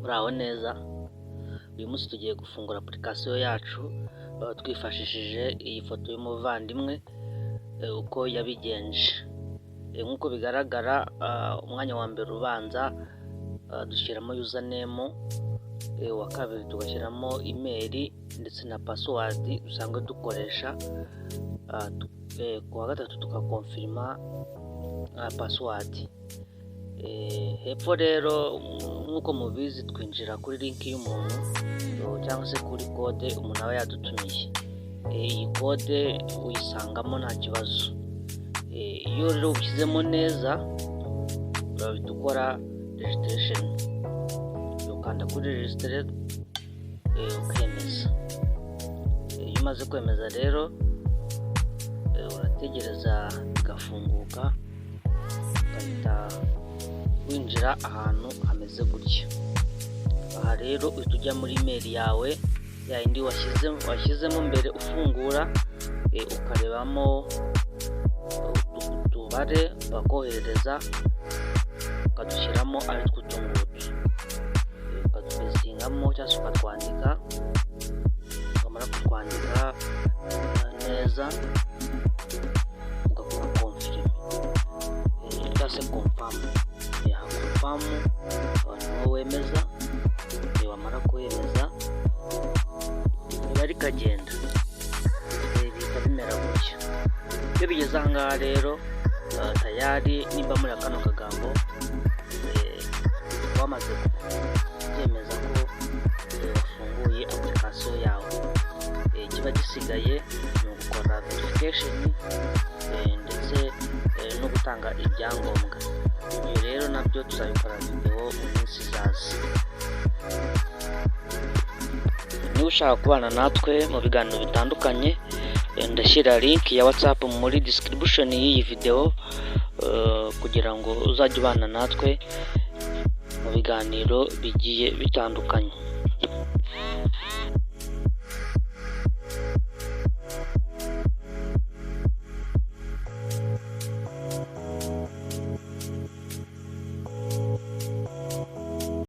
Muraho neza. Uyu munsi tugiye gufungura application yacu twifashishije iyi foto y'umuvandimwe uko yabigenje. Nk'uko bigaragara umwanya wa mbere ubanza dushyiramo username, wa kabiri tugashyiramo email ndetse na password dusanzwe dukoresha, ku wa gatatu tukakonfirma password. Hepfo rero nk'uko mubizi twinjira kuri link y'umuntu cyangwa se kuri code umuntu aba yadutumiye. Iyi code uyisangamo nta kibazo. Iyo rero ubishyizemo neza urahita ukora registration, ukanda kuri register ukemeza. Iyo umaze kwemeza rero urategereza igafunguka, ugahita winjira ahantu hameze gutya. Aha rero uhita ujya muri email yawe yindi washyizemo mbere ufungura, ukarebamo utubare bakoherereza ukadushyiramo ari tw'utungutu, ukadupestingamo cyangwa se ukatwandika. Ukamara kutwandika neza ugakora confirm cyangwa se confirm. Abantu wemeza, wamara kwemeza bari kagenda bihita bimera gutya. Iyo bigeze aha ngaha rero tayari nimba muri kano kagambo wamaze kwemeza ko wafunguye application yawe, kiba gisigaye ni ugukora verification ndetse no gutanga ibyangombwa. Ibyo rero nabyo tuzabikora video mu minsi izaza. Niba ushaka kubana natwe mu biganiro bitandukanye, ndashyira link ya WhatsApp muri description y'iyi video kugira ngo uzajye ubana natwe mu biganiro bigiye bitandukanye.